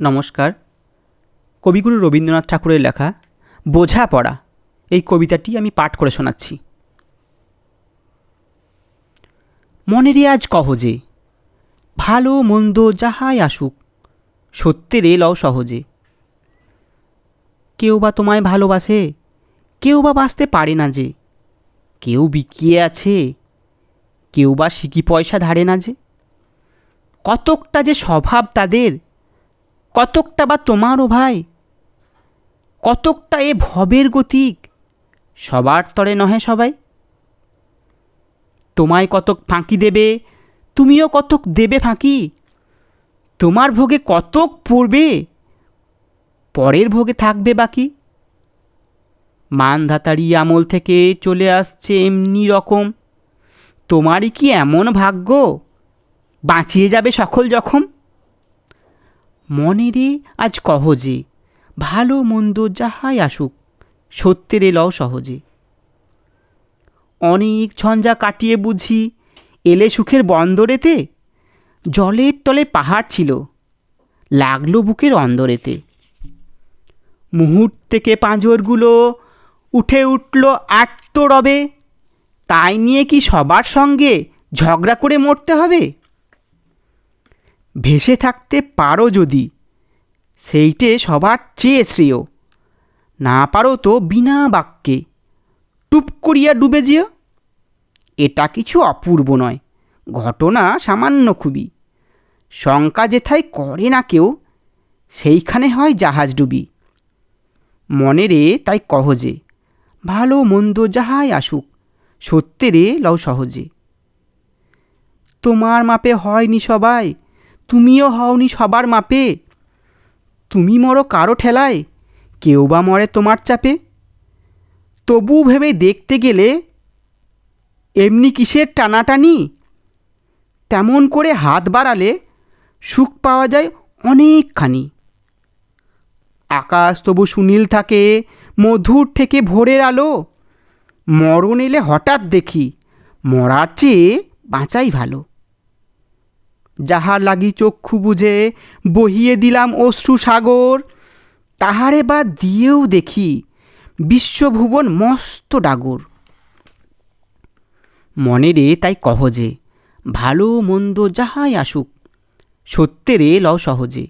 নমস্কার। কবিগুরু রবীন্দ্রনাথ ঠাকুরের লেখা বোঝাপড়া এই কবিতাটি আমি পাঠ করে শোনাচ্ছি। মনেরে আজ কহ যে, ভালো মন্দ যাহাই আসুক, সত্যের লও সহজে। কেউ বা তোমায় ভালোবাসে, কেউ বা বাঁচতে পারে না যে। কেউ বিকিয়ে আছে, কেউ বা সিকি পয়সা ধারে না যে। কতকটা যে স্বভাব তাদের, কতকটা বা তোমারও ভাই। কতকটা এ ভবের গতিক, সবার তরে নহে সবাই। তোমায় কতক ফাঁকি দেবে, তুমিও কতক দেবে ফাঁকি। তোমার ভোগে কতক পড়বে, পরের ভোগে থাকবে বাকি। মানধাতারি আমল থেকে চলে আসছে এমনি রকম। তোমারই কি এমন ভাগ্য, বাঁচিয়ে যাবে সকল জখম। মনেরে আজ কহ যে, ভালো মন্দ যাহাই আসুক, সত্যের লও সহজে। অনেক ঝঞ্ঝা কাটিয়ে বুঝি এলে সুখের বন্দরেতে। জলের তলে পাহাড় ছিল, লাগলো বুকের অন্দরেতে। মুহূর্তেকে পাঁজরগুলো উঠে উঠল আর্ত রবে। তাই নিয়ে কি সবার সঙ্গে ঝগড়া করে মরতে হবে? ভেসে থাকতে পারো যদি, সেইটে সবার চেয়ে শ্রেয়। না পারো তো বিনা বাক্যে টুপ করিয়া ডুবে যেও। এটা কিছু অপূর্ব নয়, ঘটনা সামান্য খুবই। শঙ্কা যেথায় করে না কেউ, সেইখানে হয় জাহাজ ডুবি। মনেরে তাই কহ যে, ভালো মন্দ যাহাই আসুক, সত্যেরে লও সহজে। তোমার মাপে হয়নি সবাই, তুমিও হওনি সবার মাপে। তুমি মরো কারো ঠেলায়, কেউ বা মরে তোমার চাপে। তবু ভেবে দেখতে গেলে এমনি কিসের টানাটানি। তেমন করে হাত বাড়ালে সুখ পাওয়া যায় অনেকখানি। আকাশ তবু সুনীল থাকে, মধুর থেকে ভোরের আলো। মরণ এলে হঠাৎ দেখি, মরার চেয়ে বাঁচাই ভালো। যাহার লাগি চক্ষু বুঝে বহিয়ে দিলাম অশ্রু সাগর, তাহারে বা দিয়েও দেখি বিশ্বভুবন মস্ত ডাগর। মনেরে তাই কহ যে, ভালো মন্দ যাহাই আসুক, সত্যেরে লও সহজে।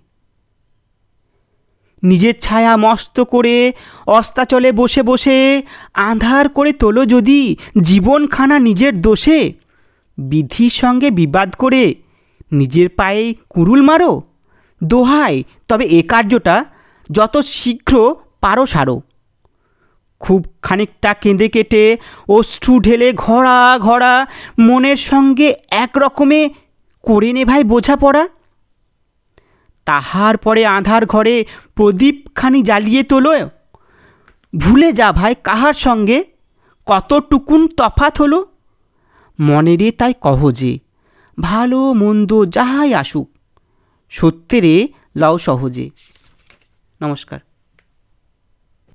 নিজের ছায়া মস্ত করে অস্তাচলে বসে বসে আঁধার করে তোলো যদি জীবনখানা নিজের দোষে। বিধির সঙ্গে বিবাদ করে নিজের পায়ে কুড়ুল মারো। দোহাই তবে এ কার্যটা যত শীঘ্র পারো সারো। খুব খানিকটা কেঁদে কেটে অশ্রু ঢেলে ঘড়া ঘড়া মনের সঙ্গে এক রকমে করে নে ভাই বোঝাপড়া। তাহার পরে আঁধার ঘরে প্রদীপখানি জ্বালিয়ে তোলো। ভুলে যা ভাই কাহার সঙ্গে কতটুকুন তফাৎ হলো। মনেরে তাই কহ যে, ভালো মন্দ যাহাই আসুক, সত্যেরে লও সহজে। নমস্কার।